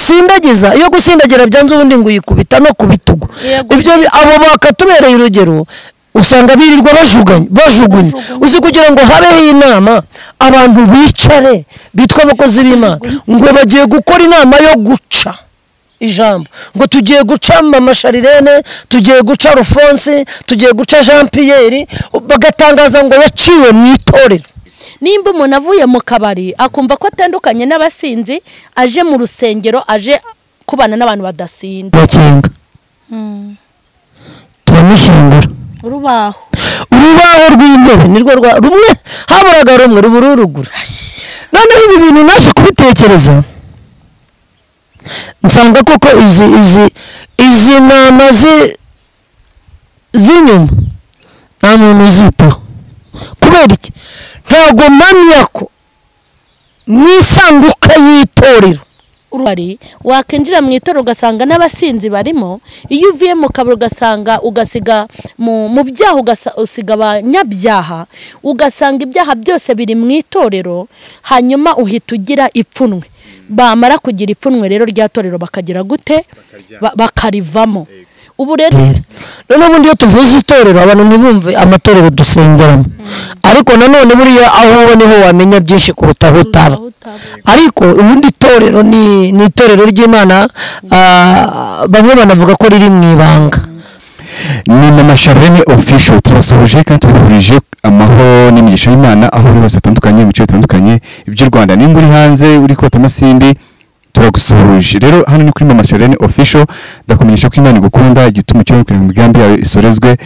gusindagiza iyo gusindagira byanze ubundi ngo uyikubita no ku bitugu ibyo abo bakatubereye urugero usanga birirwa bajugunye uzi kugira ngo habeho inama abantu bicare bitwa abakozi b'Imana ngo bagiye gukora inama yo guca ijambo ngo tugiye guca Mama Sharirene tugiye guca Alphonse tugiye guca Jean Pierre bagatangaza ngo yaciwe mu itorero. Nimba umuntu avuye mu kabari akumva ko atandukanye n'abasinzi aje mu rusengero aje kubana n'abantu badasinda bacenga turamushingura urubaho rw'intebe nirwo rumwe haburaga rumwe rubururugura. Noneho ibi bintu naje kubitekereza nsanga koko izi nama z'inyuma nta muntu uzitaho kubera iki ntago manya ko mwisanduka y'itorero urari wakinjira mu itorero ugasanga n'abasinzi barimo iyo uvuye mu kabari ugasanga ugasiga mu byaha usiga abanyabyaha ugasanga ibyaha byose biri mu itorero hanyuma uhita ugira ipfunwe bamara kugira ipfunwe rero rya torero bakagira gute bakarivamo ubu rero none ubundi iyo tuvuze itorero abantu ntibumve amatorero dusengeramo ariko nanone buriya aho ubone ho wamenya byinshi kuruta aho utaba ariko ubundi itorero ni itorero ry'Imana bamwe banavuga ko riri mu ibanga. Ni Mama Sharirene official turasohoje kandi tubifurije amahoro n'imigisha y'Imana aho uri hose atandukanye mu bice bitandukanye by'u Rwanda nimba uri hanze uri kota amasimbi turagusuhuje. Rero hano ni kuri Mama Sharirene official ndakumenyesha ko Imana igukunda igituma cyo kugira imigambi yawe isorezwe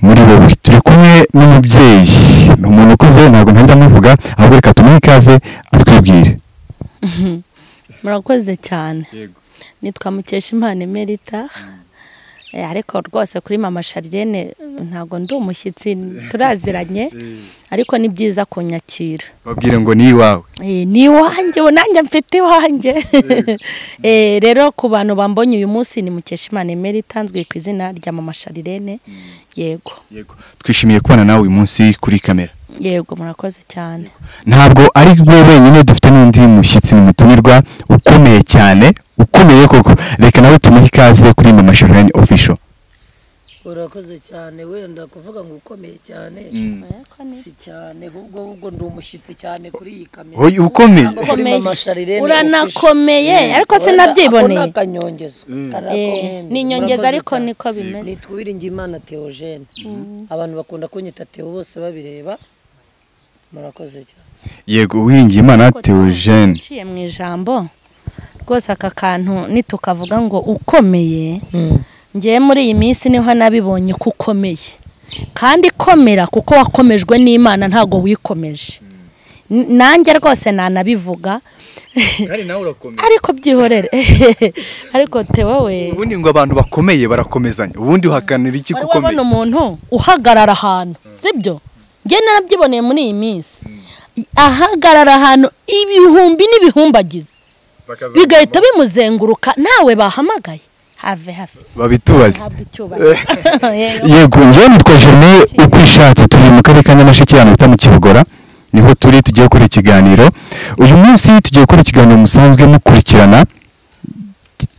muri wowe. Turi kumwe n'umubyeyi umuntu ukuze ntabwo ntabwo muvuga ahubwo reka tumuhe ikaze atwibwire. Murakoze cyane nitwa Mukeshimana Emerita ariko rwose kuri Mama Sharirene ntago ndi umushyitsi turaziranye ariko ni byiza kunyakira babwire ngo ni iwawe ni wanjye nanjye mfite wanjye rero ku bantu bambonye uyu munsi ni Mukeshimana Emerita nzwi ku izina rya Mama Sharirene. Yego twishimiye kubana nawe uyu munsi kuri kamera. Yego murakoze cyane. Ntabwo ari we wenyine dufite n'undi mushyitsi n'umutumirwa ukomeye cyane ukomeye koko reka nawe tumuhe ikaze kuri Mama Sharirene official. Urakoze cyane wenda kuvuga ngo ukomeye cyane si cyane ahubwo ndi umushyitsi cyane kuri iyi kamera. Hoye ukomeye uranakomeye ariko sinabyiboneye akanyongezo ni inyongeza ariko niko bimeze. Nitwiringiyimana Theogene abantu bakunda kunyita Theo bose babireba. Murakoze cyane. Yego Uwiringiyimana Theogene ciye mu ijambo rwose aka kantu nitukavuga ngo ukomeye ngiye muri iyi minsi niho nabibonye ko ukomeye kandi komera kuko wakomejwe n'Imana ntago wikomeje nanjye rwose nanabivuga kandi nawe urakomeye ariko byihorere ariko Theo we ubundi ngo abantu bakomeye barakomezanya ubundi uhakanira iki kukomeye wabona umuntu uhagarara ahantu sibyo ngiye narabyiboneye muri iyi minsi ahagarara ahantu ibihumbi n'ibihumbagize bigahita bimuzenguruka nawe bahamagaye have babitubaze. Yego ngiye nitwa Germain ukwishatse turi mu karere ka Nyamasheke hano bita mu Kibogora niho turi tugiye gukora ikiganiro. Uyu munsi tugiye gukora ikiganiro musanzwe mukurikirana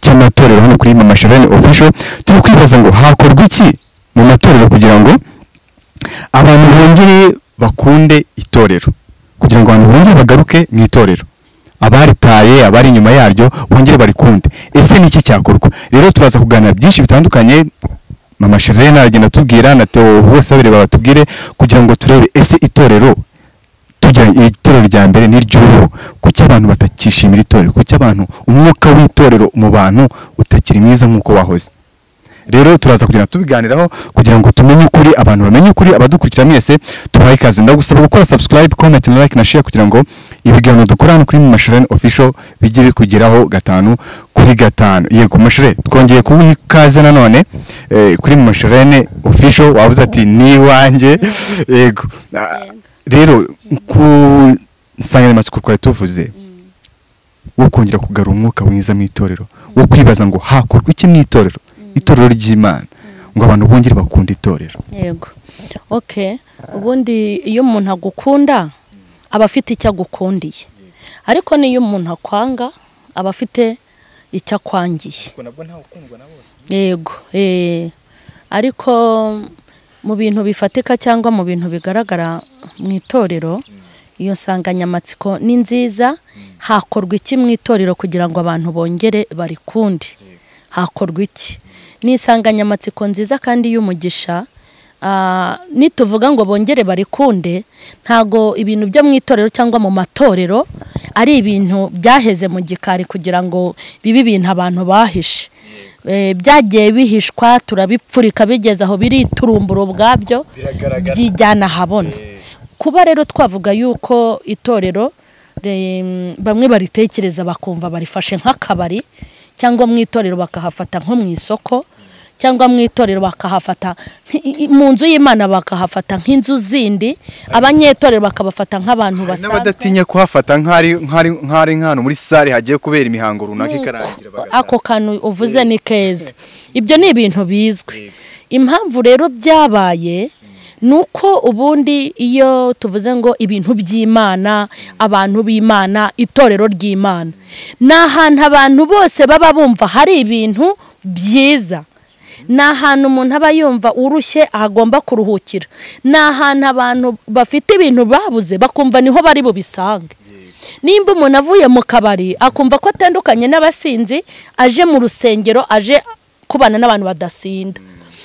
cy'amatorero hano kuri Mama Sharirene official. Turi kwibaza ngo hakorwa iki mu matorero kugira ngo abantu bongere bakunde itorero kugira ngo abantu bongere bagaruke mu itorero abaritaye abari inyuma yaryo bongere barikunde. Ese niki cyakorwa? Rero tubaza kuganira byinshi bitandukanye Mama Sharirene agenda tubwira na Theo bose babiri batubwire kugira ngo turebe ese itorero tugira itorero rya mbere n'iry'ubu kuki abantu batakishimira itorero kuki abantu umwuka w'itorero mu bantu utakiri mwiza nkuko wahoze. Rero turaza kugira tubiganiraho kugira ngo tumenye ukuri abantu bamenye ukuri abadukurikira mwese tubaye ikaze. Ndagusaba gukora subscribe comment na like na share kugira ngo ibiganiro dukora hano kuri Mama Sharirene official bijye bikugeraho 5 kuri 5. Yego Mashire twongeye kubuha ikaze nanone kuri Mama Sharirene official wavuze ati ni wanjye. Yego rero ku nsanganyamatsiko twari tuvuze wo kongera kugarura umwuka mwiza mu itorero wo kwibaza ngo hakorwa iki mu itorero itorero ry'Imana ngo abantu bongere bakunda itorero. Yego okay ubundi iyo umuntu agukunda aba afite icyo agukundiye ariko niyo umuntu akwanga aba afite icyo akwangiye. Yego, ariko mu bintu bifatika cyangwa mu bintu bigaragara mu itorero, iyo nsanganyamatsiko ni nziza. Hakorwa iki mu itorero kugira ngo abantu bongere barikunde? Hakorwa iki? Ni insanganyamatsiko nziza kandi y'umugisha. Nituvuga ngo bongere barikunde, ntago ibintu byo mu itorero cyangwa mu matorero ari ibintu byaheze mu gikari kugira ngo bibe ibintu abantu bahishe. Byagiye bihishwa, turabipfurika, bigeze aho biriturumbura ubwabyo, byijyana habona. Kuba rero twavuga yuko itorero bamwe baritekereza bakumva barifashe nk'akabari, cyangwa mu itorero bakahafata nko mu isoko, cyangwa mu itorero bakahafata mu nzu y'Imana bakahafata nk'inzu zindi, abanyetorero bakabafata nk'abantu basanzwe. N'abadatinya kuhafata nk'ari nkano muri sare hagiye kubera imihango runaka ikarangira bagataha. Ako kantu uvuze ni keza. Ibyo ni ibintu bizwi. Impamvu rero byabaye nuko ubundi iyo tuvuze ngo ibintu by'Imana, abantu b'Imana, itorero ry'Imana, n'ahantu abantu bose baba bumva hari ibintu byiza, n'ahantu umuntu aba yumva urushye agomba kuruhukira, n'ahantu abantu bafite ibintu babuze bakumva niho bari bubisange. Nimba umuntu avuye mu kabari akumva ko atandukanye n'abasinzi, aje mu rusengero aje kubana n'abantu badasinda.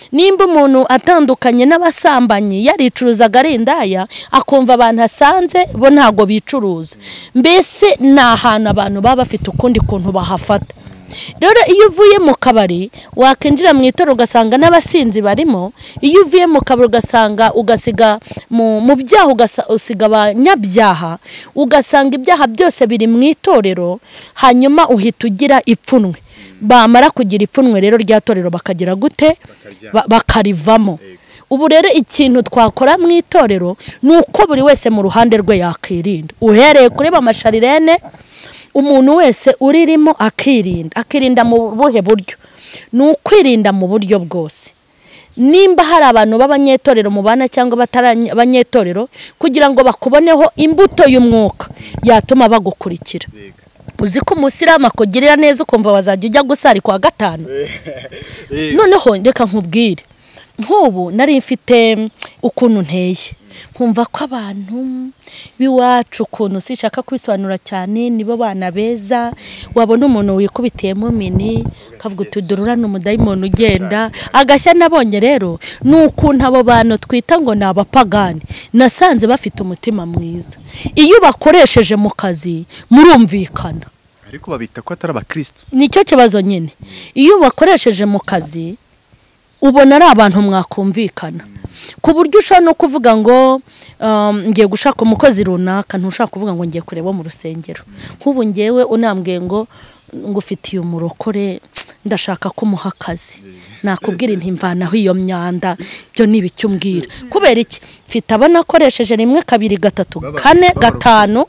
Nimba umuntu atandukanye n'abasambanyi yaricuruzaga ari indaya, akumva abantu asanze bo ntago bicuruza. Mbese n'ahantu abantu baba bafite ukundi kuntu bahafata. Rero iyo uvuye mu kabari wakinjira mu itorero ugasanga n'abasinzi barimo, iyo uvuye mu kabari ugasanga ugasiga mu byaha usiga abanyabyaha, ugasanga ibyaha byose biri mu itorero, hanyuma uhita ugira ipfunwe. Bamara kugira ipfunwe rero rya torero bakagira gute? Bakarivamo. Ubu rero ikintu twakora mu itorero nuko buri wese mu ruhande rwe yakirinda, uhereye kuri amasharirene, umuntu wese uririmo akirinda mu buhe buryo? Ni ukwirinda mu buryo bwose. Nimba hari abantu b'abanyetorero mu bana cyangwa batari abanyetorero, kugira ngo bakuboneho imbuto y'umwuka yatuma bagukurikira. Uzi ko umusiramu akugirira neza ukumva wazajya ujya gusari kwa gatanu? Noneho ndeka nkubwire, nk'ubu nari mfite ukuntu nteye, nkumva ko abantu biwacu ukuntu sishaka kwisobanura cyane, nibo bana beza. Wabona umuntu wikubitiyemo mini kavuga utudururana umudayimoni ugenda agashya. Nabonye rero n'ukuntu abo bantu twita ngo ni abapagani, nasanze bafite umutima mwiza. Iyo bakoresheje mu kazi murumvikana, ariko babita ko atari abakristo. Nicyo kibazo nyine. Iyo bakoresheje mu kazi ubona ari abantu mwakumvikana, ku buryo ushaka no kuvuga ngo ngiye gushaka umukozi runaka, ntushaka kuvuga ngo ngiye kureba mu rusengero. Nk'ubu ngewe unambwiye ngo ngufitiye umurokore ndashaka kumuha akazi, nakubwira inti mvanaho iyo myanda, byo nibicyo umbwira. Kubera iki? Mfite abana akoresheje 1 2 3 4 5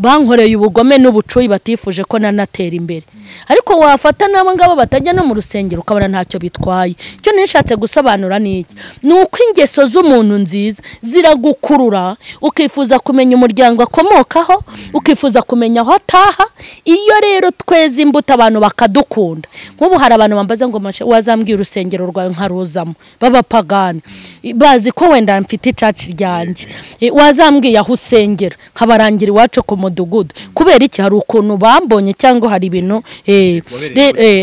bankoreye ubugome n'ubucuyi batifuje ko nanatera imbere. Ariko wafata nabo ngabo batajya no mu rusengero ukabona ntacyo bitwaye. Cyo nishatse gusobanura niki? Nuko ingeso z'umuntu nziza ziragukurura, ukifuza kumenya umuryango akomokaho, ukifuza kumenya aho ataha. Iyo rero tweze imbuto abantu bakadukunda. Nk'ubu hari abantu bambaza ngo wazambwira urusengero rwawe nkaruzamo, babapagani bazi ko wenda mfite icaci ryanjye, wazambwiye aho usengera nkabarangira iwacu ku mudugudu. Kubera iki? Hari ukuntu bambonye cyangwa hari ibintu.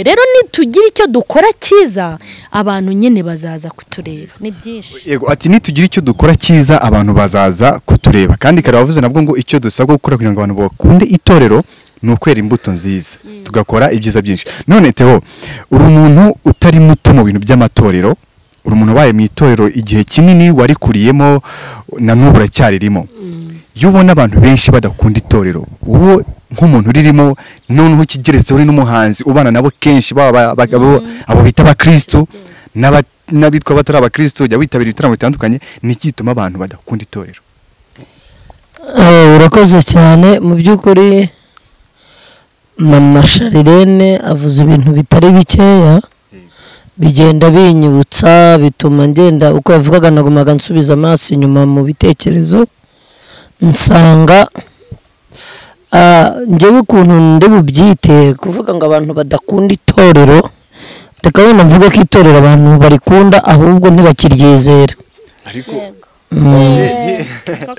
Rero nitugira icyo dukora cyiza, abantu nyine bazaza kutureba. Ni byinshi. Yego, ati nitugira icyo dukora cyiza abantu bazaza kutureba. Kandi kare wavuze nabwo ngo icyo dusabwa gukora kugira ngo abantu bakunde itorero ni ukwera imbuto nziza, tugakora ibyiza byinshi. None Theo, uri umuntu utari muto mu bintu by'amatorero, uri umuntu waye mu itorero igihe kinini warikuriyemo na n'ubu uracyaririmo. Iyo ubona abantu benshi badakunda itorero, uwo nk'umuntu uririmo noneho kigeretse uri n'umuhanzi ubana nabo kenshi abo bita abakristo n'abitwa batari abakristo, jya witabira ibitaramo bitandukanye, ni gituma abantu badakunda itorero? Urakoze cyane. Mu by'ukuri Mama Sharirene avuze ibintu bitari bikeya, bigenda binyibutsa, bituma ngenda uko yavugaga nagumaga nsubiza amaso inyuma mu bitekerezo, nsanga njyewe ukuntu ndi bubyite kuvuga ngo abantu badakunda itorero, reka wenda mvuge ko itorero abantu barikunda ahubwo ntibakiryizera ariko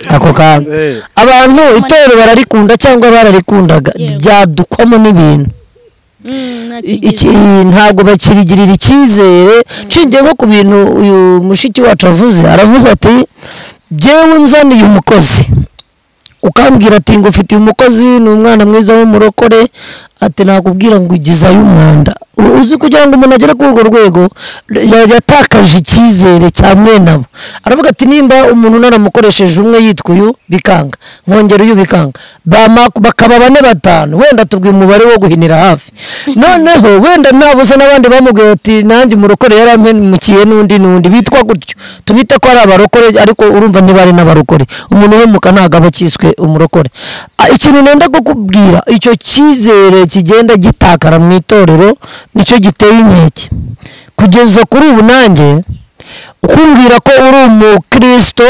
ako kantu abantu itorero bararikunda cyangwa bararikundaga ryadukwamo n'ibintu ntabwo bakirigirira icyizere nshingiye nko ku bintu uyu mushiki wacu aravuze ati jyewe nzaniye umukozi ukambwira ati ngo ufite umukozi ni umwana mwiza w'umurokore ati nakubwira ngo ugizayo umwanda uzi kugira ngo umuntu agere kuri urwo rwego yatakaje icyizere cya mwene abo aravuga ati nimba umuntu naramukoresheje umwe yitwa uyu bikanga nkongera uyu bikanga bakaba 4 5 wenda tubwiye umubare wo guhinira hafi noneho wenda nabuze n'abandi bamubwiye ati nanjye umurokore yarampemukiye n'undi bitwa gutyo tubite ko ari abarokore ariko urumva ntibari n'abarokore umuntu uhemuka ntago aba cyiswe umurokore ikintu nenda kukubwira icyo cyizere kigenda gitakara mu itorero nicyo giteye inkeke kugeza kuri ubu nanjye ukumbwira ko uri umukristo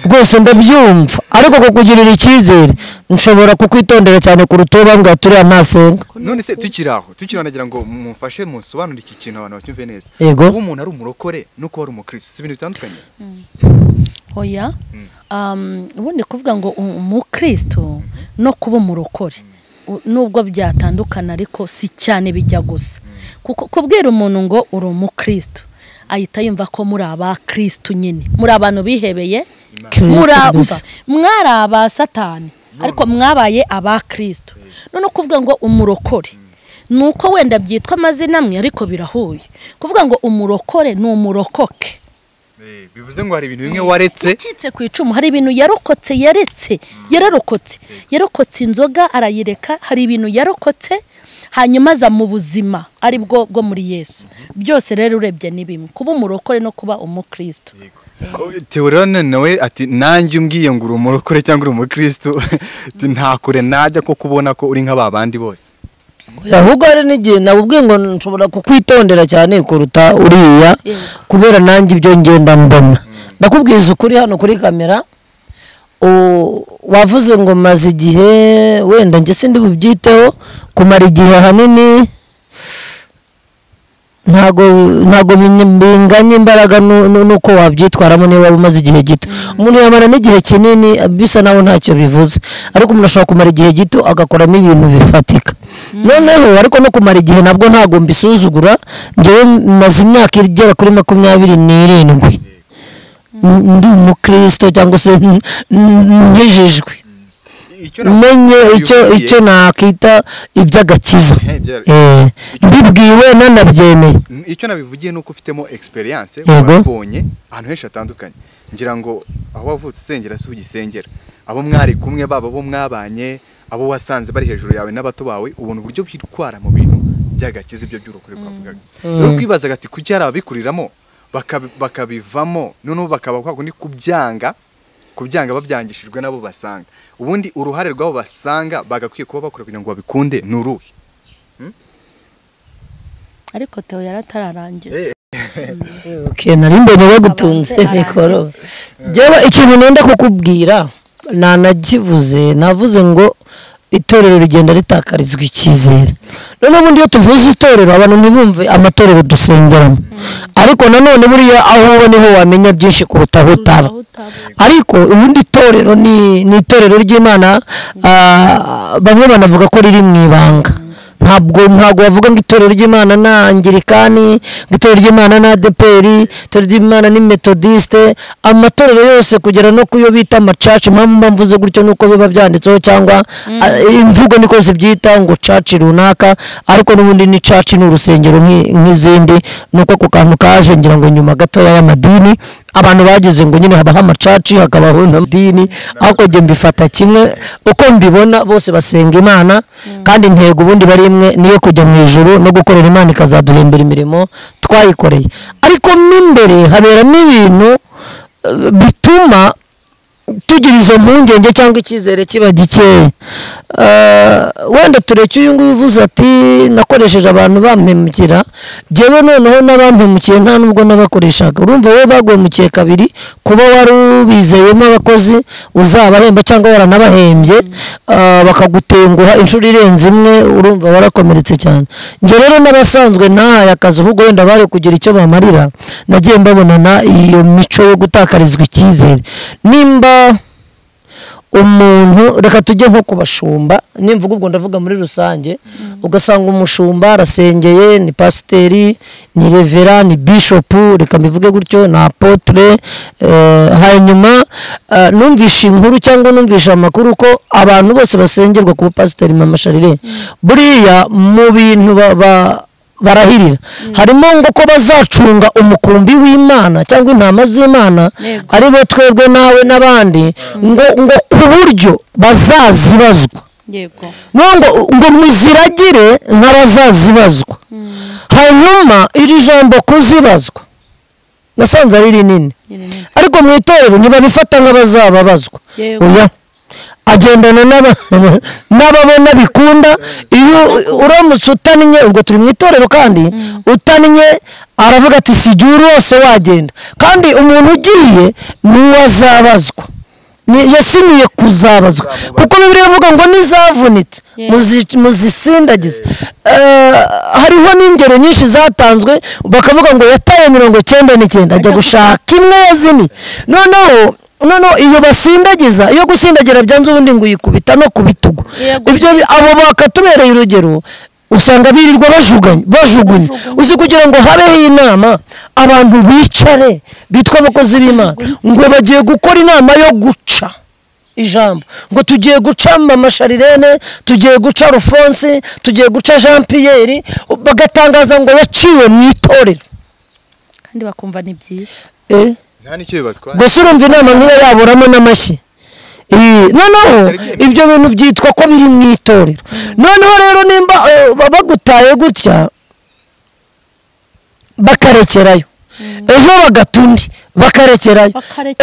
rwose ndabyumva ariko kukugirira icyizere nshobora kukwitondera cyane kuruta uwo bambwira turiya ntasenga. none se tukiraho nagira ngo mumfashe musobanure iki kintu abantu bacyumve neza. Yego. Kuba umuntu ari umurokore no kuba ari umukristo si ibintu bitandukanye. Oya ubundi kuvuga ngo umukristo no kuba umurokore nubwo byatandukana ariko si cyane bijya gusa kuko kubwira umuntu ngo uri umukristo ahita yumva ko muri abakristo nyine muri abantu bihebeye mwari aba satani ariko mwabaye abakristo none kuvuga ngo umurokore nuko wenda byitwa amazina amwe ariko birahuye kuvuga ngo umurokore ni umurokoke bivuze ngo hari ibintu bimwe waretse ucitse ku icumu hari ibintu yarokotse inzoga arayireka hari ibintu yarokotse hanyuma aza mu buzima ari bwo muri Yesu byose rero urebye ni bimwe kuba umurokore no kuba umukristo. Teorone nawe ati nanjye umbwiye ngo uri umurokore cyangwa uri umukristo ntakure najya ko kubona ko uri nk'ababandi bose. ahubwo ari n'igihe nabubwiye ngo nshobora kukwitondera cyane kuruta uriya kubera nanjye ibyo ngenda mbona ndakubwiza ukuri hano kuri kamera wavuze ngo maze igihe wenda njye sindi bubyiteho kumara igihe hanini ntago binganye imbaraga nuko wabyitwaramo niba umaze igihe gito umuntu yamara n'igihe kinini bisa naho ntacyo bivuze ariko umuntu ashobora kumara igihe gito agakoramo ibintu bifatika noneho ariko no kumara igihe nabwo ntago mbisuzugura njyewe maze imyaka igera kuri 27 ndi umukristo cyangwa se nkijijwe menye icyo nakita iby'agakiza mbibwiwe nanabyemeye icyo nabivugiye nuko ufitemo experience wabonye ahantu henshi atandukanye ngira ngo aho wavutse usengera se ugisengera abo mwari kumwe baba bo mwabanye abo wasanze bari hejuru yawe n'abato bawe ubona uburyo bitwara mu bintu by'agakiza ibyo by'urukuri kwavugaga rero kwibazaga ati kuki ari ababikuriramo bakabivamo noneho bakaba kwa kundi kubyanga babyangishijwe nabo basanga ubundi uruhare rwabo basanga bagakwiye kuba bakora kugira ngo babikunde nuruhe ariko Theo yaratararangiza nari mbonye bagutunze mikoro jewe ikintu nenda kukubwira navuze ngo itorero rigenda ritakarizwa icyizere none ubundi iyo tuvuze itorero abantu ntibumve amatorero dusengeramo ariko nanone buriya aho ubone ho wamenya byinshi kuruta aho utaba ariko ubundi itorero ni itorero ry'Imana bamwe banavuga ko riri mu ibanga ntabwo bavuga ngo itorero ry'Imana na Anglikani itorero ry'Imana na ADPR itorero ry'Imana ni Methodiste amatorero yose kugera no kuyo bita amacaci mvuze gutyo nuko biba byanditseho cyangwa imvugo niko zibyita ngo church runaka ariko n'ubundi ni church n'urusengero nk'izindi nuko ku kantu kaje ngira ngo nyuma gato y'amadini abantu bageze ngo nyine haba amacaci hakabaho n'amadini ariko je mbifata kimwe uko mbibona bose basenga Imana kandi intego ubundi bari imwe niyo kujya mu ijuru no gukorera Imana ikazaduhembera imirimo twayikoreye ariko n'imbere haberamo ibintu bituma tugira izo mpungenge cyangwa icyizere kiba gikeya. Wenda tureke uyu nguyu uvuze ati nakoresheje abantu bampemukira, jyewe noneho n'abampemukiye nta nubwo nabakoreshaga. Urumva wowe baguhemukiye kabiri, kuba wari ubizeyemo abakozi uzabahemba cyangwa waranabahembye bakagutenguha inshuro irenze imwe, urumva warakomeretse cyane. Njye rero n'abasanzwe ntahaye akazi, ahubwo wenda bari kugira icyo bamarira, nagiye mbabonana iyo mico yo gutakarizwa icyizere. Nimba umuntu, reka tujye nko ku bashumba, nimvuga ubwo ndavuga muri rusange, ugasanga umushumba arasengeye, ni pasiteri, ni revera, ni bishopu, reka mbivuge gutyo, ni apotre, hanyuma numvisha inkuru cyangwa numvisha amakuru ko abantu bose basengerwa ku pasiteri Mama Charlene. Buriya mu bintu barahirira harimo ngo ko bazacunga umukumbi w'Imana cyangwa intama z'Imana, ari bo twebwe nawe n'abandi, ngo ku buryo bazazibazwa, ngo muziragire nk'abazazibazwa. Hanyuma iri jambo kuzibazwa nasanze ari rinini, ariko mu itorero ntibabifata nk'abazababazwa. Oya, agendana n'ababona bikunda. Iyo uramutse utaniye, ubwo turi mu itorero kandi utaniye, aravuga ati si jya rwose wagenda, kandi umuntu ugiye niwe azabazwa, yasinyiye kuzabazwa, kuko Bibiliya ivuga ngo nizavunitse muzisindagize. Hariho n'ingero nyinshi zatanzwe, bakavuga ngo yataye 99 ajya gushaka imwe yazini. Noneho iyo basindagiza, iyo gusindagira byanze ubundi ngo uyikubita no ku bitugu. Ibyo abo bakatubereye urugero, usanga birirwa bajugunye. Uzi kugira ngo habeho inama, abantu bicare bitwa abakozi b'Imana, ngo bagiye gukora inama yo guca ijambo, ngo tugiye guca Mama Charlene, tugiye guca Alphonse, tugiye guca Jean Pierre, bagatangaza ngo yaciwe mu itorero, kandi bakumva ni byiza. gusa urumva inama nk'iyo yaburamo n'amashyi. Noneho ibyo bintu byitwa ko biri mu itorero. Noneho rero nimba bagutaye gutya bakarekerayo, ejo bagatundi bakarekerayo,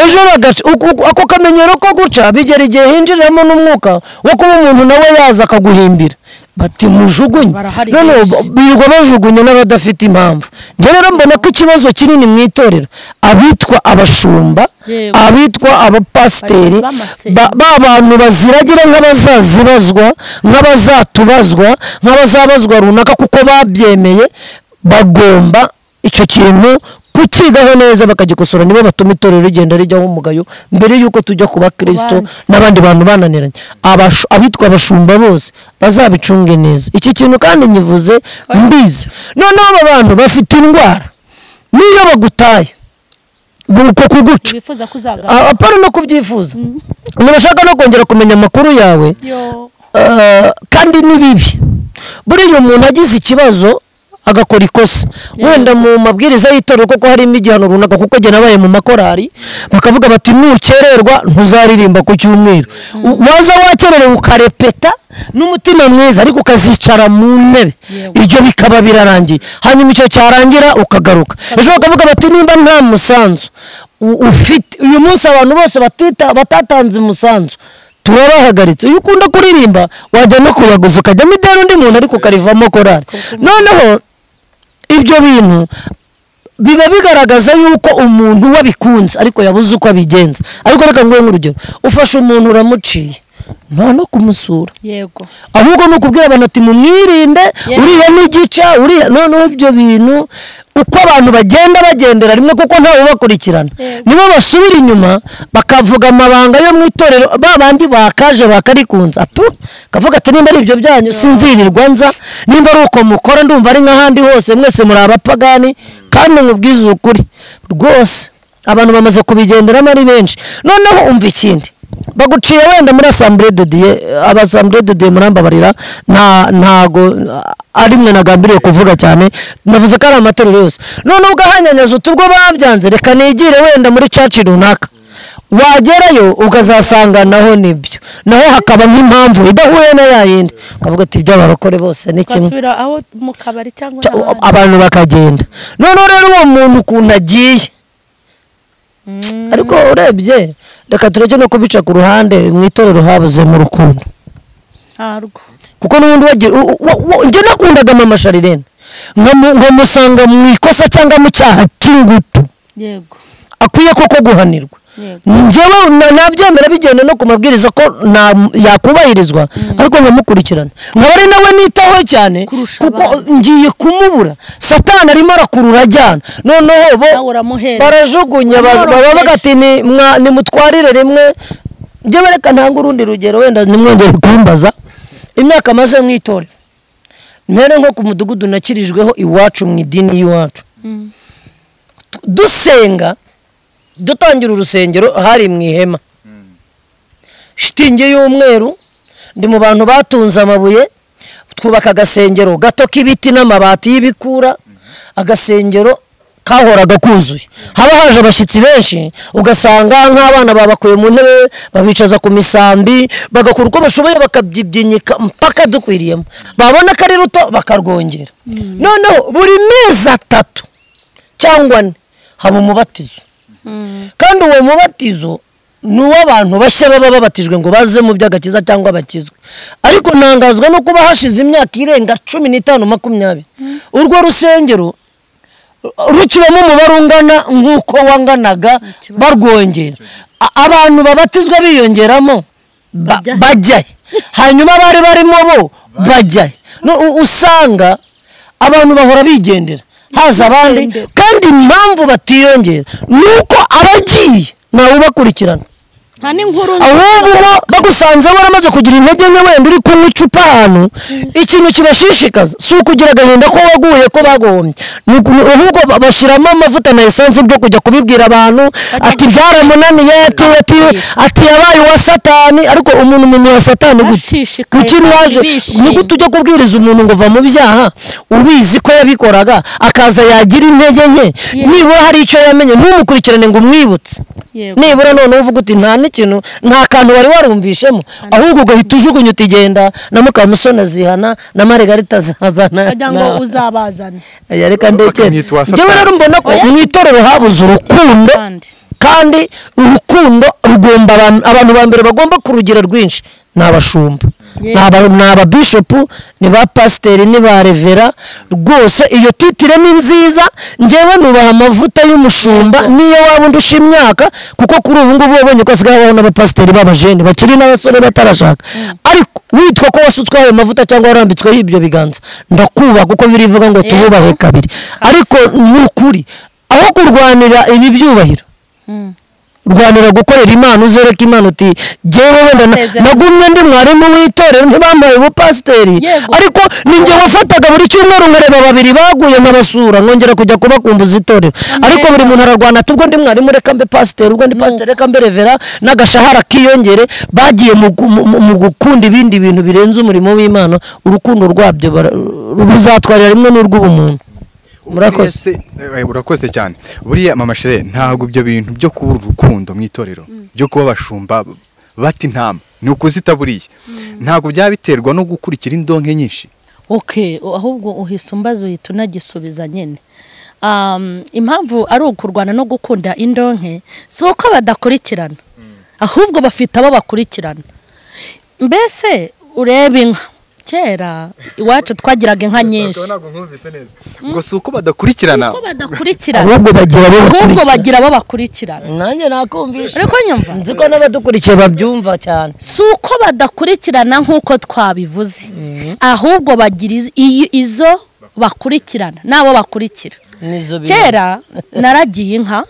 ejo bagaca ako kamenyero ko guca, bigera igihe hinjiramo n'umwuka wo kuba umuntu nawe yaza akaguhimbira, bati mujugunye. None birirwa bajugunye n'abadafite impamvu. Njye rero mbona ko ikibazo kinini mu itorero, abitwa abashumba, abitwa abapasiteri, bantu baziragira nk'abazazibazwa, nk'abazatubazwa, nk'abazabazwa runaka kuko babyemeye, bagomba icyo kintu kukigaho neza bakagikosora. Nibo batuma itorero rigenda rijyaho umugayo mbere yuko tujya kuba Kristo n'abandi bantu bananiranye. Abitwa abashumba bose bazabicunge neza. Iki kintu kandi nyivuze mbizi. Noneho aba bantu bafite indwara, niyo bagutaye buko kuguca, apara no kubyifuza, ntibashaka no kongera kumenya amakuru yawe, kandi ni bibi. Buriya umuntu agize ikibazo agakora ikosa, wenda mu mabwiriza y'itorero kuko harimo igihano runaka, kuko jye nabaye mu makorari bakavuga bati nukererwa ntuzaririmba ku cyumweru. Waza wakererewe ukarepeta n'umutima mwiza, ariko ukazicara mu ntebe, ibyo bikaba birarangiye. Hanyuma icyo cyarangira ukagaruka, ejo bakavuga bati nimba nta musanzu ufite uyu munsi, abantu bose batatanze umusanzu turabahagaritse. Iyo ukunda kuririmba wajya no kuyaguza ukajyamo ideni undi muntu, ariko ukarivamo korari. Noneho ibyo bintu biba bigaragaza yuko umuntu wabikunze ariko yabuze uko abigenza. Ariko reka nguhe nk'urugero, ufashe umuntu uramuciye, nta no kumusura, ahubwo no kubwira abantu ati mumwirinde, uriya n'igica, uriya. Noneho ibyo bintu uko abantu bagendera rimwe, kuko ntawe ubakurikirana, nibo basubira inyuma bakavuga amabanga yo mu itorero, babandi bakaje bakarikunza kavuga ati nimba ari ibyo byanyu sinzirirwa nza, nimba ari uko mukora ndumva ari nk'ahandi hose, mwese muri abapagani. Kandi nkubwiza ukuri rwose, abantu bamaze kubigenderamo ari benshi. Noneho umva ikindi, baguciye wenda muri Assemblée de Dieu, Assemblée de Dieu murambabarira, ntago ari mwe nagambiriye kuvuga cyane, navuze ko ari amatorero yose. Noneho ugahanyanyaza utubwo babyanze, reka nigire wenda muri church runaka, wagerayo ukazasanga naho nibyo, naho hakaba nk'impamvu idahuye na yayindi, ukavuga ati ibyo abarokore bose ni kimwe, abantu bakagenda. Noneho rero uwo muntu ukuntu agiye ariko urebye reka tureke no kubica ku ruhande mu itorero habuze mu rukundo kuko n'ubundi njye nakundaga mama Sharirene nkamusanga mu ikosa cyangwa mu cyaha cy'ingutu akwiye koko guhanirwa njyewe nabyemera bigenda no ku mabwiriza ko yakubahirizwa ariko nkamukurikirana nkaba ari nawe nitaho cyane kuko ngiye kumubura satani arimo arakurura ajyana noneho bo barajugunya bavuga ati nimutwarire rimwe njyewe reka ntanga urundi rugero wenda nimwongere kumbaza imyaka maze mu itorero mbere nko ku mudugudu nakirijweho iwacu mu idini y'iwacu dusenga dutangira urusengero hari mu ihema shitingi y'umweru ndi mu bantu batunze amabuye twubaka agasengero gato k'ibiti n'amabati y'ibikura agasengero kahoraga kuzuye haba haje abashyitsi benshi ugasanga nk'abana babakuye mu ntebe babicaza ku misambi bagakora uko bashoboye bakabyibyinyika mpaka dukwiriyemo babona ko ari ruto bakarwongera noneho buri mezi 3 cyangwa 4 haba umubatizo kandi uwo mubatizo ni uw'abantu bashya baba babatijwe ngo baze mu by'agakiza cyangwa bakizwe ariko ntangazwa no kuba hashize imyaka irenga 15-20 urwo rusengero rukibamo umubare ungana nk'uko wanganaga barwongera abantu babatizwa biyongeramo bajyaye hanyuma bari barimo bo bajyaye usanga abantu bahora bigendera haza abandi kandi impamvu batiyongera nuko abagiye nawe ubakurikirana ahubwo bagusanze waramaze kugira intege nke wenda uri kunywa icupa ahantu ikintu kibashishikaza si ukugira agahinda ko waguye ko bagombye ahubwo bashyiramo amavuta na esanse byo kujya kubibwira abantu ati byaramunaniye ati yabaye uwa satani ariko umuntu wa satani kuki waje niko tujya kubwiriza umuntu ngo va mu byaha ubizi ko yabikoraga akaza yagira intege nke nibura hari icyo yamenye ntumukurikirane ngo umwibutse nibura none uvuga uti nta kantu wari warumvishemo ahubwo ugahita ujugunya utigenda na Mukamusoni azihana na Margarita azana ngo uzabazane reka ndekere njyewe rero mbona ko mu itorero habuze urukundo kandi urukundo rugomba abantu ba mbere bagomba kurugira rwinshi ni abashumba ni ababishopu ni ba pasiteri ni ba revera rwose iyo titire ni nziza njyewe nubaha amavuta y'umushumba niyo waba undusha imyaka kuko kuri ubu ngubu wabonye ko hasigaye habaho n'abapasiteri b'abajene bakiri n'abasore batarashaka ariko witwa ko wasutswe ayo mavuta cyangwa warambitsweho ibyo biganza ndakubaha kuko birivuga ngo tububahe kabiri ariko ni ukuri aho kurwanira ibi byubahiro rwanira gukorera Imana uzereka Imana uti jewe wenda nagumye ndi mwarimu w'itorero ntibambaye ubupasiteri ariko ninjye wafataga buri cyumweru nkareba babiri baguye nkabasura nkongera kujya kubakumbuza itorero ariko buri muntu ararwana tubwo ndi mwarimu reka mbe pasiteri ubwo ndi pasiteri reka mbe revera n'agashahara kiyongere bagiye mu gukunda ibindi bintu birenze umurimo w'Imana urukundo rwabyo ruzatwarira rimwe n'urw'ubumuntu urakoze cyane buriya mama Sharirene ntabwo ibyo bintu byo kubura urukundo mu itorero byo kuba abashumba bati ntama ni ukuzita buriya ntabwo byaba biterwa no gukurikira indonke nyinshi ahubwo uhise umbaza uhita unagisubiza nyine impamvu ari ukurwana no gukunda indonke si uko badakurikirana ahubwo bafite abo bakurikirana mbese ureba inka kera iwacu twagiraga inka nyinshi ngo si uko badakurikirana ahubwo bagira abo bakurikirana nanjye nakumvisha ariko nyumva nzi ko n'abadukurikiye babyumva cyane si uko badakurikirana nk'uko twabivuze ahubwo bagira izo bakurikirana n'abo bakurikira kera naragiye inka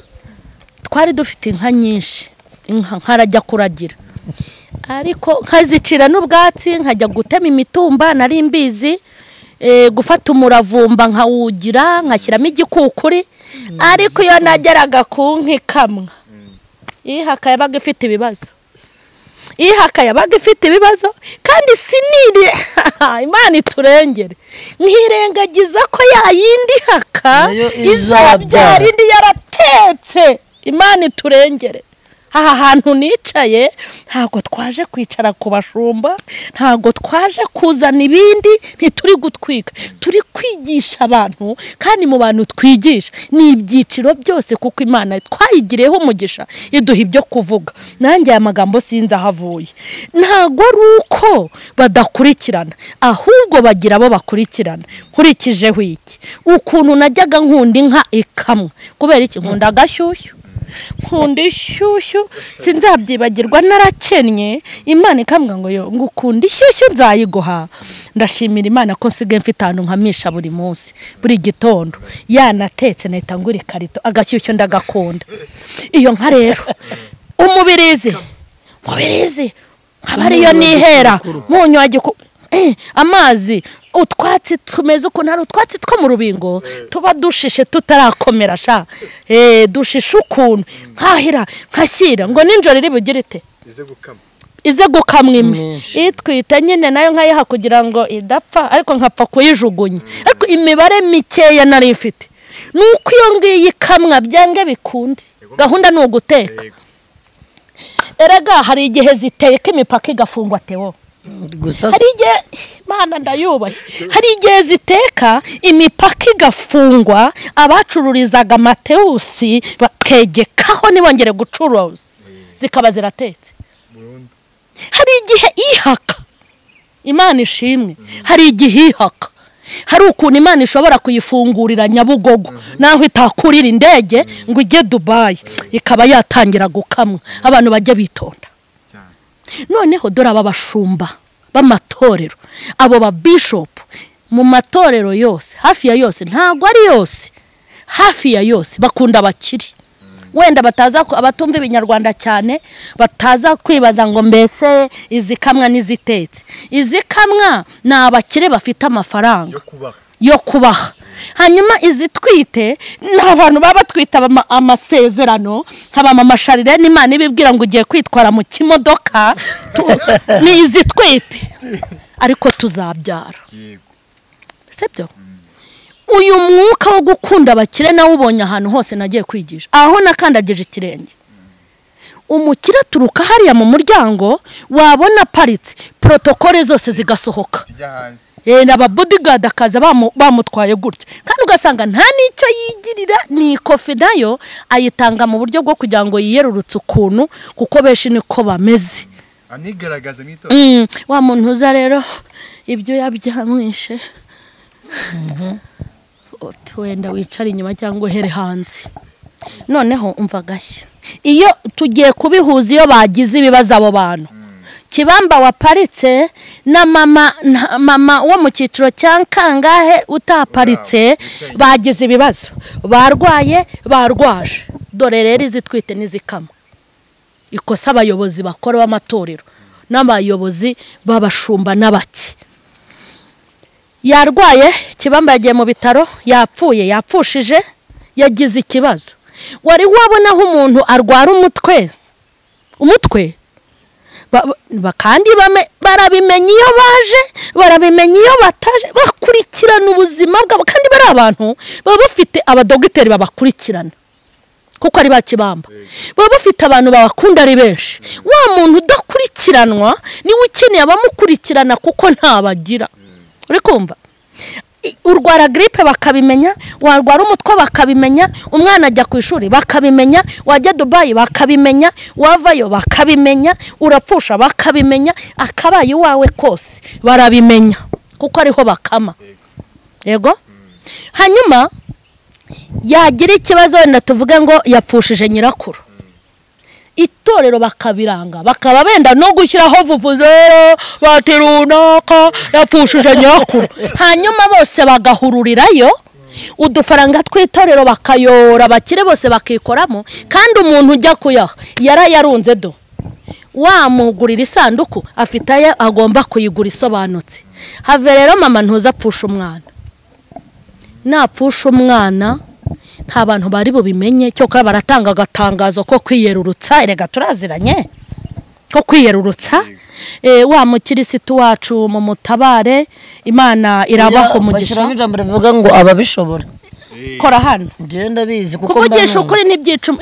twari dufite inka nyinshi nkarajya kuragira ariko nkazicira n'ubwatsi nkajya gutema imitumba nari mbizi gufata umuravumba nkawugira nkashyiramo igikukuri ariko iyo nageraga ku nka ikamwa ihaka yabaga ifite ibibazo kandi sinire Imana iturengere nkirengagiza ko yayindi haka izabyara indi yaratetse Imana iturengere aha hantu nicaye ntago twaje kwicara ku bashumba, ntago twaje kuzana ibindi, ntituri gutwika, turi kwigisha abantu, kandi mu bantu twigisha ni ibyiciro byose, kuko Imana twayigireho umugisha iduha ibyo kuvuga. Nanjye aya magambo sinzi ahavuye, ntago ari uko badakurikirana, ahubwo bagira abo bakurikirana. Nkurikijeho iki, ukuntu najyaga nkunda inka ikamwa, kubera iki? Nkunda agashyushyu, nkunda ishyushyu, sinzabyibagirwa. Narakennye, Imana ikambwa ngo yo ngukunda ishyushyu nzayiguha. Ndashimira Imana ko nsigaye mfite ahantu nkamisha buri munsi, buri gitondo. Yanatetse nahita ngura ikarito, agashyushyu ndagakunda. Iyo nka rero umubirizi nkaba ariyo nihera munyu amazi, utwatsi tumeze ukuntu ari utwatsi two mu rubingo tuba dushishe tutarakomera sha, dushishe ukuntu nkahira nkashyira ngo ninjoro iri bugire ite ize gukamwa ime itwita nyine nayo nkayiha kugira ngo idapfa, ariko nkapfa kuyijugunya. Ariko imibare mikeya nari mfite nuko iyo ngiyi ikamwa byange bikunde, gahunda ni uguteka. Erega hari igihe ziteka imipaka igafungwa Theo, hari igihe Mana ndayubashye, hari igihe ziteka imipaka igafungwa, abacururizaga Mateusi bakegekaho ntibongere gucuruza, zikaba ziratetse. Hari igihe ihaka, Imana ishimwe, hari igihe ihaka, hari ukuntu Imana ishobora kuyifungurira Nyabugogo naho itakurira indege ngo ijye Dubai, ikaba yatangira gukamwa. Abantu bajya bitonda. Noneho dore aba bashumba b'amatorero, abo ba bishop mu matorero yose, hafi ya yose, ntago ari yose, hafi ya yose bakunda abakiri. Wenda bataza abatumva ibinyarwanda cyane, bataza kwibaza ngo mbese izikamwa n'izitetse. Izikamwa ni abakire bafite amafaranga yo kubaha. Hanyuma izitwite ni abantu baba twita amasezerano, nkaba mama Sharirene Imana ibibwira ngo ugiye kwitwara mu kimodoka, ni izitwite ariko tuzabyara. Sibyo? Uyu mwuka wo gukunda abakire nawe ubonye ahantu hose nagiye kwigisha, aho nakandagije ikirenge. Umukire turuka hariya mu muryango, wabona paritse protokole zose zigasohoka, n'aba bodyguard akaza bamutwaye gutya, kandi ugasanga nta nicyo yigirira, ni kofi nayo ayitanga mu buryo bwo kugira ngo yiyerurutse ukuntu, kuko benshi niko bameze. Anigaragaza mwito wa muntu uza rero ibyo yabyamwishe, wenda wicara inyuma cyangwa uhere hanze. Noneho umva gashya, iyo tugiye kubihuza, iyo bagize ibibazo abo bantu, Kibamba waparitse na mama wo mu cyiciro cya kangahe utaparitse, bagize ibibazo, barwaje. Dore rero izitwite n'izikama, ikosa abayobozi bakora b'amatorero n'abayobozi babashumba n'abaki. Yarwaye, Kibamba yagiye mu bitaro, yapfushije, yagize ikibazo. Wari wabona aho umuntu arwara umutwe kandi barabimenya iyo baje, barabimenya iyo bataje, bakurikirana ubuzima bwabo, kandi bari abantu baba bafite abadogiteri babakurikirana, kuko ari ba Kibamba. Baba bafite abantu babakunda ari benshi. Wa muntu udakurikiranwa niwe ukeneye abamukurikirana, kuko ntabagira. Uri kumva? Urwara gripe bakabimenya, warwara umutwe bakabimenya, umwana ajya ku ishuri bakabimenya, wajya Dubai bakabimenya, wavayo bakabimenya, urapfusha bakabimenya, akabaye wawe kose barabimenya, kuko ariho bakama. Yego? Hanyuma yagira ikibazo, wenda tuvuge ngo yapfushije nyirakuru, itorero bakabiranga, bakaba benda no gushyiraho vuvuzero baterunaka yapfushije nyirakuru. Hanyuma bose bagahururirayo, udufaranga twitorero bakayora, abakire bose bakikoramo, kandi umuntu ujya kuyaha yarayarunze do, wamugurira isanduku afite aye agomba kuyigura isobanutse. Have rero mama ntuza apfusha umwana, napfusha umwana nta bantu bari bubimenye, cyo ko baratanga agatangazo ko kwiyerurutsa. Erega turaziranye ko kwiyerurutsa. Wa mukirisitu wacu mu mutabare, Imana irabaho umugisha. Bashiramo ijambo rivuga ngo ababishobora. kora hano ngenda bizi kuko kuvugisha ukuri n'ibyicuma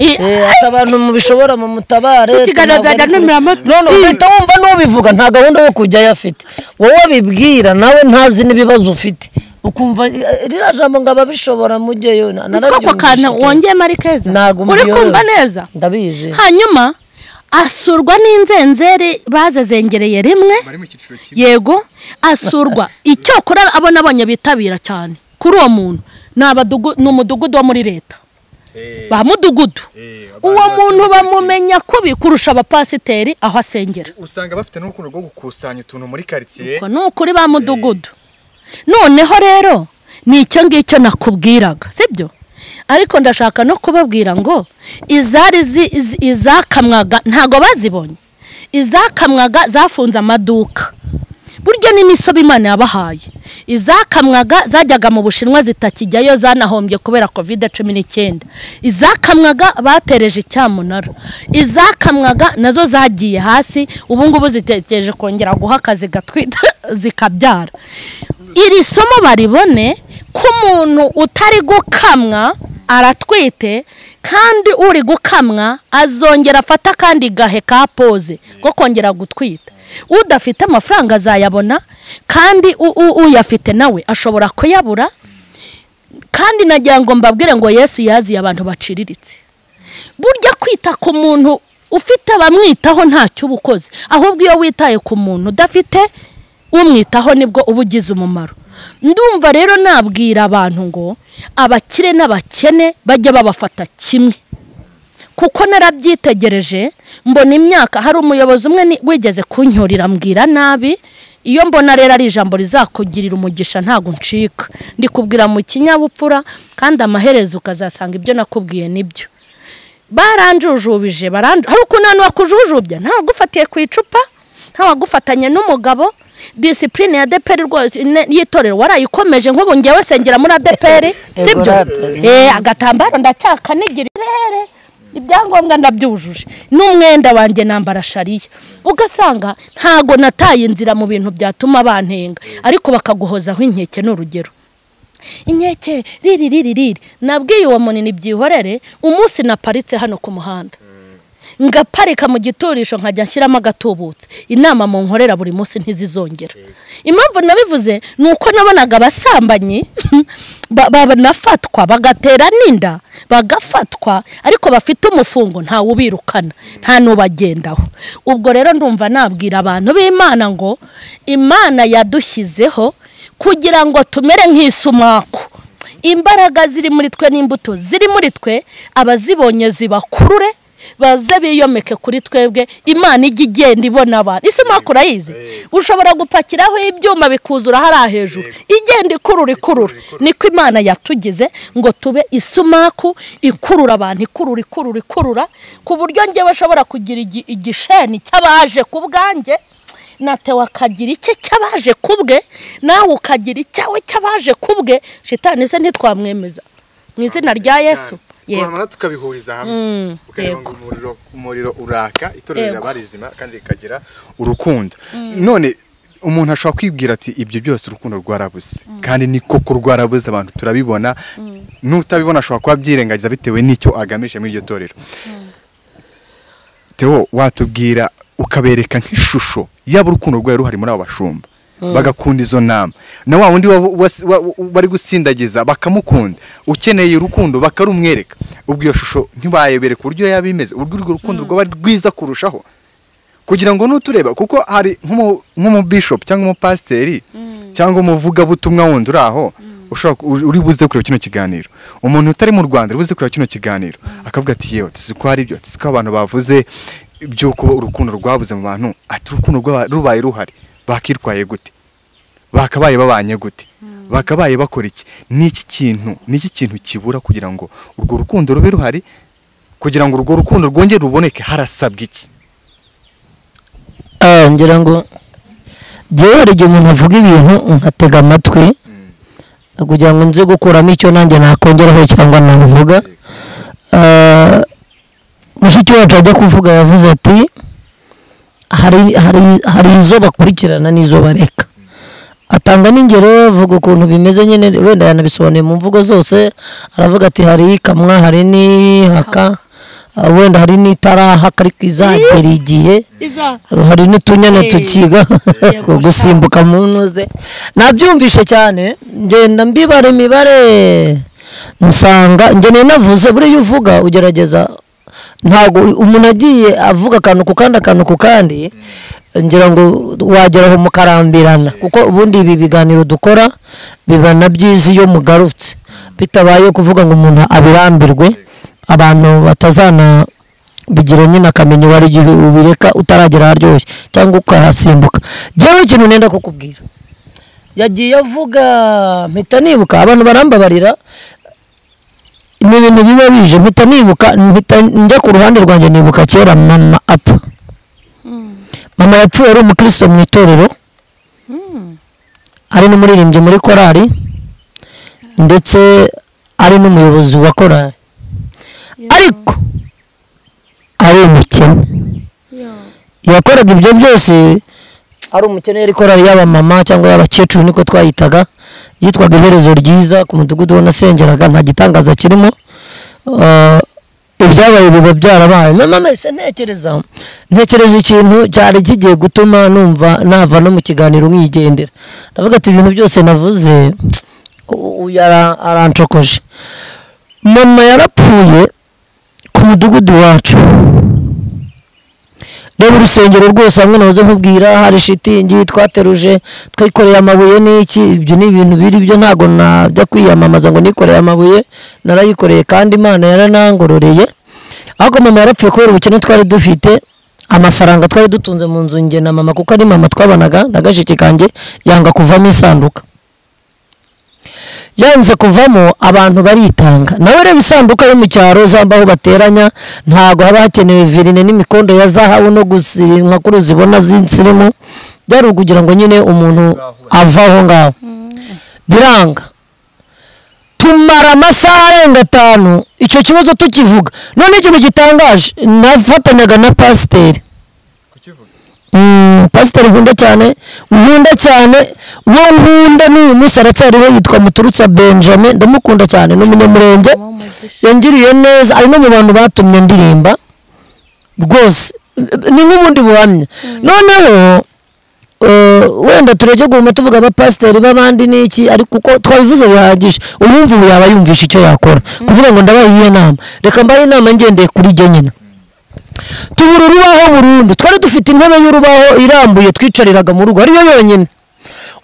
abantu mubishobora mu mutabare tukigaragaza n'umurama none uhita wumva n'ubivuga nta gahunda yo kujya yafite wowe bibwira nawe ntazi n'ibibazo ufite ukumva rira jambo ngo ababishobora mujyeyo narabyo kana wongeye marikeza uri kumva neza ndabizi hanyuma asurwa n'inzenzeri bazezengereye rimwe yego asurwa icyo kora abona abonye bitabira cyane kuri uwo muntu n'umudugudu wo muri leta ba mudugudu uwo muntu bamumenya kubi kurusha abapasiteri aho asengera usanga bafite n'urukundo rwo gukusanya utuntu muri quartier n'ukuri ba mudugudu noneho rero ni icyo ngicyo nakubwiraga sibyo ariko ndashaka no kubabwira ngo izakamwaga ntago bazibonye izakamwaga zafunze amaduka burya n'imisobe Imana yabahaye izakamwaga zajyaga mu Bushinwa zitakijyayo zanahombye kubera COVID-19 izakamwaga batereje cyamunara izakamwaga nazo zagiye hasi ubu ngubu zitekereje kongera guha akazi gatwita zikabyara iri somo baribone ko umuntu utari gukamwa aratwite kandi uri gukamwa azongera afata kandi gahe ka pose ko kongera gutwita udafite amafaranga azayabona kandi uyafite nawe ashobora kuyabura kandi nagira ngo mbabwire ngo Yesu yaziye abantu baciriritse burya kwita ku muntu ufite abamwitaho ntacyo ubukoze ahubwo iyo witaye ku muntu udafite umwitaho nibwo ubugize umumaro ndumva rero nabwira abantu ngo abakire n'abakene bajye babafata kimwe kuko narabyitegereje mbona imyaka hari umuyobozi umwe wigeze kunyorira mbwira nabi iyo mbona rero ari ijambo rizakugirira umugisha ntago ncika ndikubwira mu kinyabupfura kandi amaherezo ukazasanga ibyo nakubwiye nibyo baranjujubije hari ukuntu wakujujubya nta gufatiye ku icupa nta wagufatanye n'umugabo discipline ya DPR rwose yitorero warayikomeje nk'ubu ngewe sengera muri DPR sibyo agatambaro ndacyakanigirire ibyangombwa ndabyujuje n'umwenda wanjye nambara shariya ugasanga ntago nataye inzira mu bintu byatuma bantenga ariko bakaguhozaho inkeke n'urugero inkeke riri nabwiye uwo munini byihorere umunsi naparitse hano ku muhanda ngaparika mu giturisho nkajya nshyiramo agatubutse inama mu nkorera buri munsi ntizizongera impamvu nabivuze nuko nabonaga abasambanyi banafatwa bagatera n'inda bagafatwa ariko bafite umufungo nta ubirukana nta nubagendaho ubwo rero ndumva nabwira abantu b'Imana ngo Imana yadushyizeho kugira ngo tumere nk'isumaku imbaraga ziri muri twe n'imbuto ziri muri twe abazibonye zibakurure baze biyomeke kuri twebwe Imana ijya igenda ibona abantu isumaku urayizi ushobora gupakiraho ibyuma bikuzura hari hejuru igenda ikurura niko Imana yatugize ngo tube isumaku ikurura abantu ikurura ku buryo ngewe bashobora kugira igisheni cy'abaje ku bwanjye natewe akagira icye cy'abaje kubwe nawe ukagira icyawe cy'abaje kubwe shitani se ntitwamwemeza mu izina rya Yesu yego tukabihuriza hamwe ukarenga umuriro uraka itorero barizima kandi ikagira urukundo none umuntu ashobora kwibwira ati ibyo byose urukundo rwarabuze kandi ni koko rwarabuze abantu turabibona n'utabibona ashobora kuba byirengagiza bitewe n'icyo agamije muri iryo torero Theo watubwira ukabereka nk'ishusho yaba urukundo rwawe ruhari muri abo bashumba bagakunda izo nama na wa wundi bari gusindagiza bakamukunda ukeneye urukundo bakarumwereka ubwo iyo shusho ntibayebereka uburyo yabimeze urwo rukundo rwo bari rwiza kurushaho kugira ngo nutureba kuko hari nk'umu bishop cyangwa umu pasiteri cyangwa umuvuga butumwa wundi uraho uri buze kureba kino kiganiro umuntu utari mu Rwanda uri buze kureba kino kiganiro akavuga ati yewe tuziko hari byo tuziko abantu bavuze byuko urukundo rwabuze mu bantu ati urukundo rubaye ruhari bakirwaye gute bakabaye babanye gute bakabaye bakora iki niki kintu kibura kugira ngo urwo rukundo rube ruhari kugira ngo urwo rukundo rwongere ruboneke harasabwa iki ngira ngo jewe igihe umuntu avuga ibintu nkatega amatwi kugira ngo nze gukuramo icyo nanjye nakongeraho cyangwa navuga mushiki wacu ajya kuvuga yavuze ati hari izo bakurikirana n'izo bareka atanga n'ingero avuga ukuntu bimeze nyine wenda yanabisobanuye mu mvugo zose aravuga ati hari ikamwa hari n'ihaka wenda hari n'itarahaka ariko izagera igihe hari n'utunyana tukiga gusimbuka mu ntuze nabyumvishe cyane ngenda mbibara imibare nsanga ngene navuze buriya uvuga ugerageza ntabwo umuntu agiye avuga akantu ku kandi ngira ngo wageraho mukarambirana kuko ubundi ibi biganiro dukora biba na byiza iyo mugarutse bitabaye kuvuga ngo umuntu abirambirwe abantu batazana bigira nyine akamenya wari igihe ubireka utaragera haryoshye cyangwa ukahasimbuka jewe ikintu nenda kukubwira yagiye avuga mpita nibuka abantu barambabarira ni ibintu biba bije mpita nibuka njya ku ruhande rwanjye nibuka kera mama apfa mama yapfuye ari umukristo mu itorero ari n'umuririmbyi muri korali ndetse ari n'umuyobozi wa korali ariko ari umukene yakoraga ibyo byose ari umukene yari korali y'abamama cyangwa y'abakecuru niko twayitaga yitwaga iherezo ryiza ku mudugudu wo nasengeraga nta gitangaza kirimo ibyabaye biba byarabaye mama ese ntekereza ikintu cyari kigiye gutuma numva nava no mu kiganiro nkigendera ndavuga ati ibintu byose navuze arancokoje mama yarapfuye ku mudugudu wacu reba urusengero rwose hamwe nahoze nkubwira hari shitingi twateruje twikoreye amabuye n'iki ibyo ni ibintu biri byo ntago najya kwiyamamaza ngo nikoreye amabuye narayikoreye kandi Imana yaranangororeye ahubwo mama yarapfuye kubera ubukene twari dufite amafaranga twari dutunze mu nzu nge na mama kuko ari mama twabanaga nagashiki kanjye yanga kuvamo isanduka yanze kuvamo abantu baritanga nawe reba isanduka yo mu cyaro zambaho bateranya ntago haba hakenewe virine n'imikondo ya zahabu no gusirimwa kuri uzibona z'insirimu byari ukugira ngo nyine umuntu avaho ngaho biranga tumara amasaha arenga 5 icyo kibazo tukivuga none ikintu gitangaje nafatanyaga na pasiteri pasiteri nkunda cyane uwo nkunda n'uyu munsi aracyariho yitwa Muturutsa Benjamin ndamukunda cyane n'umunyamurenge yangiriye neza ari no mu bantu batumye ndirimba rwose ni nk'ubundi buhamya noneho wenda tureke guma tuvuga abapasiteri b'abandi n'iki ariko uko twabivuze bihagije urumva ubu yaba yumvisha icyo yakora kuvuga ngo ndabahiye inama reka mbaye inama ngendeye kuri jye nyine tubura urubaho burundu twari dufite intebe y'urubaho irambuye twicariraga mu rugo ariyo yonyine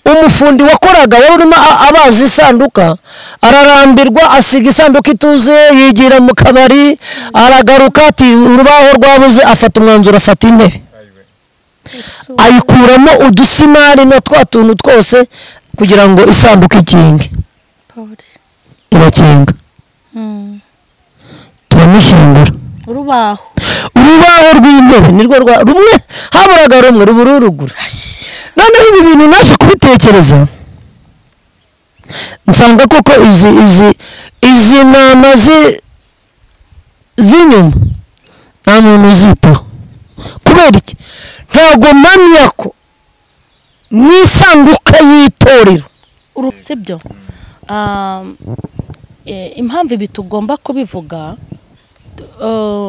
umufundi wakoraga wari urimo abaza isanduka ararambirwa asiga isanduka ituzuye yigira mu kabari aragaruka ati urubaho rwabuze afata umwanzuro afata intebe ayikuramo udusimari no twa tuntu twose kugira ngo isanduka ikinge irakinga turamushyingura urubaho rw'intebe nirwo rumwe haburaga rumwe rubururugura noneho ibi bintu naje kubitekereza nsanga koko izi nama z'inyuma nta muntu uzitaho kubera iki ntago manya ko mu isanduka y'itorero sibyo impamvu ibi tugomba kubivuga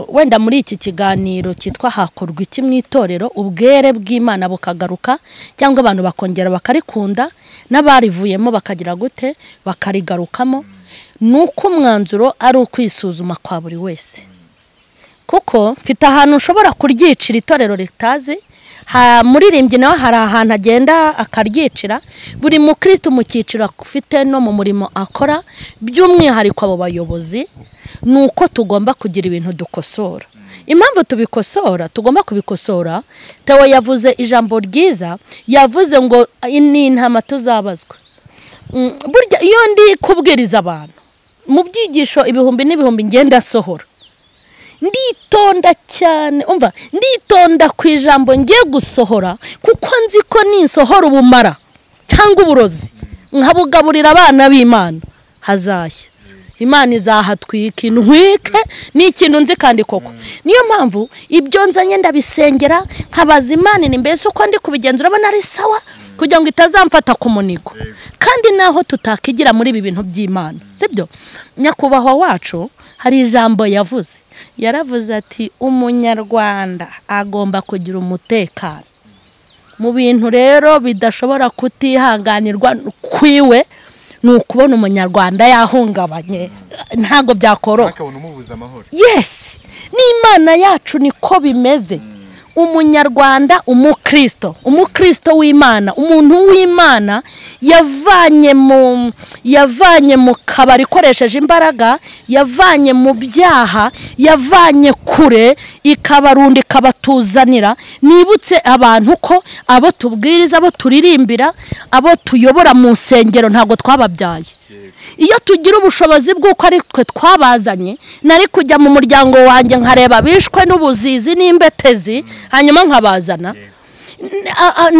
wenda muri iki kiganiro cyitwa hakorwa iki mu itorero ubwere bw'Imana bukagaruka cyangwa abantu bakongera bakarikunda n'abarivuyemo bakagira gute bakarigarukamo nuko umwanzuro ari ukwisuzuma kwa buri wese kuko mfite ahantu ushobora kuryicira itorero ritazi muririmbyi nawe hari ahantu agenda akaryicira buri mukristo mu cyiciro ufite no mu murimo akora by'umwihariko abo bayobozi nuko tugomba kugira ibintu dukosora impamvu tubikosora tugomba kubikosora Theo yavuze ijambo ryiza yavuze ngo ni intama tuzabazwa burya iyo ndi kubwiriza abantu mu byigisho ibihumbi n'ibihumbi ngenda sohora nditonda cyane umva nditonda ku ijambo ngiye gusohora kuko nzi ko ninsohora ubumara cyangwa uburozi nkabugaburira abana b'Imana hazashya Imana izahatwika intwike ni ikintu nzi kandi koko niyo mpamvu ibyo nzanye ndabisengera nkabaza Imana ni mbese uko ndi kubigenzura abona ari sawa kugira ngo itazamfata ku munigo kandi naho tutakigira muri ibi bintu by'Imana sibyo nyakubahwa wacu hari ijambo yaravuze ati umunyarwanda agomba kugira umutekano mu bintu rero bidashobora kutihanganirwa kwiwe ni ukubona umunyarwanda yahungabanye ntago byakoroha yes n'Imana yacu niko bimeze umunyarwanda umukristo w'Imana umuntu w'Imana yavanye mu kabari ikoresheje imbaraga yavanye mu byaha yavanye kure ikabarunda ikabatuzanira nibutse abantu ko abo tubwiriza abo turirimbira abo tuyobora mu nsengero ntago twababyaye iyo tugira ubushobozi bw'uko ari twe twabazanye nari kujya mu muryango wanjye nkareba bishwe n'ubuzizi n'imbetezi hanyuma nkabazana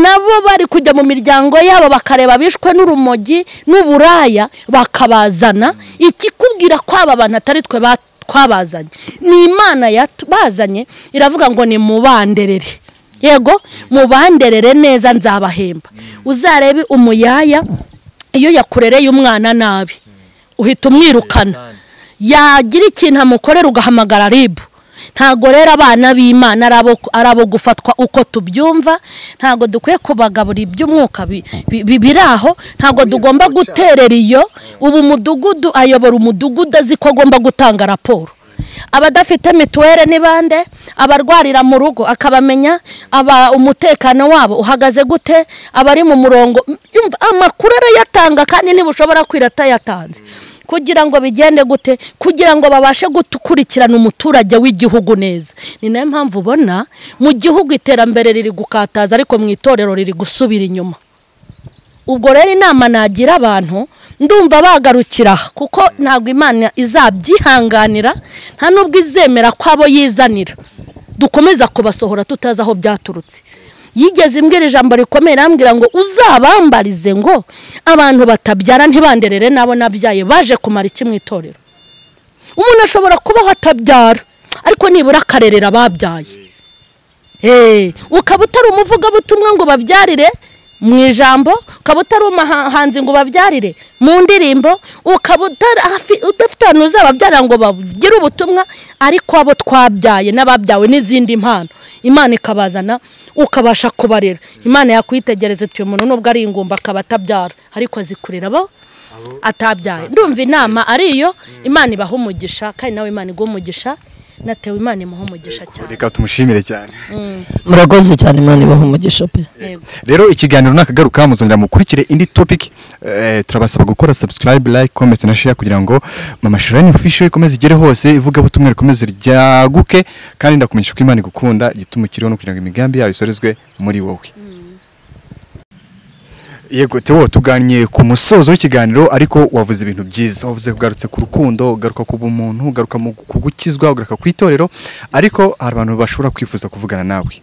nabo bari kujya mu miryango yabo bakareba bishwe n'urumogi n'uburaya bakabazana ikikubwira ko aba bantu atari twe twabazanye ni Imana yatubazanye iravuga ngo ni mubanderere yego mubanderere neza nzabahemba uzarebe umuyaya iyo yakurereye umwana nabi uhita umwirukana yagira ikintu amukorera ugahamagara RIB ntago rero abana b'Imana arabo gufatwa uko tubyumva ntago dukwiye kubagabura iby'umwuka biraho ntago tugomba guterera iyo ubu mudugudu ayobora umudugudu aziko agomba gutanga raporo abadafite mituwere ni bande abarwarira mu rugo akabamenya umutekano wabo uhagaze gute abari mu murongo amakuru yatanga kandi ntibushobora kwirata yatanze kugira ngo bigende gute kugira ngo babashe gukurikirana umuturage w'igihugu neza ni nayo mpamvu ubona mu gihugu iterambere riri gukataza ariko mu itorero riri gusubira inyuma ubwo rero inama nagira abantu ndumva bagarukira kuko ntabwo Imana izabyihanganira nta nubwo izemera ko abo yizanira dukomeza kubasohora tutazi aho byaturutse yigeze imbwira ijambo rikomeye arambwira ngo uzabambarize ngo abantu batabyara ntibanderere nabo nabyaye baje kumara iki mu itorero umuntu ashobora kubaho atabyara ariko nibura akarerera babyaye ukaba utari umuvugabutumwa ngo babyarire mu ijambo ukaba utari umuhanzi ngo babyarire mu ndirimbo ukaba udafite ahantu uzababyarira ngo bagire ubutumwa ariko abo twabyaye n'ababyawe n'izindi mpano Imana ikabazana ukabasha kubarera Imana yakwitegereza ati uyu muntu nubwo ari ingumba akaba atabyara ariko azikurira abo atabyaye ndumva inama ariyo Imana ibaha umugisha kandi nawe Imana iguha umugisha natewe Imana imuha umugisha cyane reka tumushimire cyane murakoze cyane Imana ibaha umugisha pe rero ikiganiro nakagaruka muzongera mukurikire indi topic turabasaba gukora subscribe like comment na share kugira ngo Mama Sharine official ikomeze igere hose ivuga butumwe rikomeze ryaguke kandi ndakumenyesha ko Imana igukunda igituma kiriho no kugira ngo imigambi yawe isorezwe muri wowe yego tewo tuganye ku musozo w'ikiganiro ariko wavuze ibintu byiza wavuze kugarutse ku rukundo garuka ku bumuntu garuka mu kugukizwa garuka ku itorero ariko hari abantu bashobora kwifuza kuvugana nawe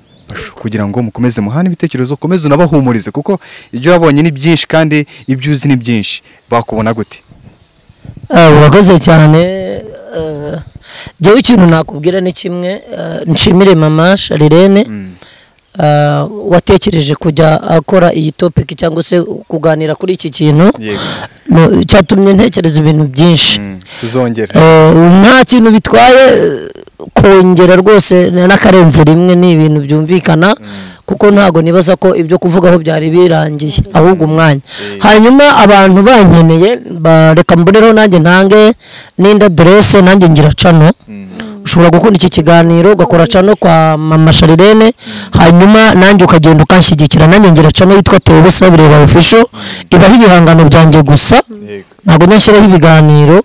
kugira ngo mukomeze muhane ibitekerezo komeze unabahumurize kuko ibyo wabonye ni byinshi kandi ibyo uzi ni byinshi bakubona gute urakoze cyane jewe ikintu nakubwira ni kimwe nshimire Mama Sharine watekereje kujya akora iyi topic cyangwa se kuganira kuri iki kintu cyatumye ntekereza ibintu byinshi tuzongera nta kintu bitwaye kongera rwose n'akarenze rimwe ni ibintu byumvikana kuko ntago nibaza ko ibyo kuvugaho byari birangiye ahubwo umwanya hanyuma abantu bankeneye bareka mbonereho nanjye ntange n'inda adresse nanjye ngira cano ushobora gukunda iki kiganiro ugakora cano kwa Mama Sharine hanyuma nanjye ukagenda ukanshyigikira nanjye ngira cano yitwa Theo Busabireba official ibaho ibihangano byanjye gusa ntabwo nashyiraho ibiganiro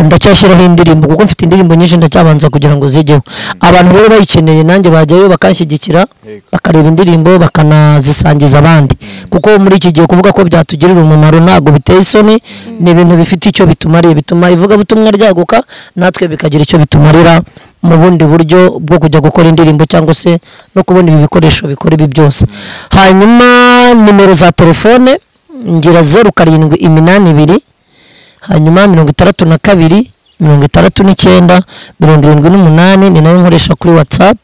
ndacyashyiraho indirimbo kuko mfite indirimbo nyinshi ndacyabanza kugira ngo zijyeho abantu rero bayikeneye nanjye bajyayo bakanshyigikira bakareba indirimbo bakanazisangiza abandi kuko muri iki gihe kuvuga ko byatugirira umumaro ntabwo biteye isoni ni ibintu bifite icyo bitumariye bituma ivuga butumwa ryaguka natwe bikagira icyo bitumarira mu bundi buryo bwo kujya gukora indirimbo cyangwa se no kubona ibi bikoresho bikora ibi byose hanyuma nimero za telefone ngira 0782 hanyuma 62 69 78 ni nayo nkoresha kuri WhatsApp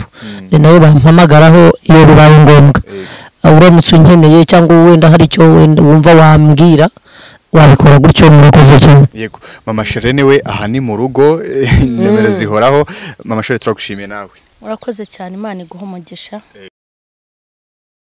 ni nayo bampamagaraho iyo bibaye ngombwa uramutse unkeneye cyangwa wenda hari icyo wenda wumva wambwira wabikora gutyo. Murakoze cyane. Yego mama Sharene we aha ni mu rugo nimero zihoraho. Mama Sharene turagushimiye nawe. Urakoze cyane, Imana iguha umugisha.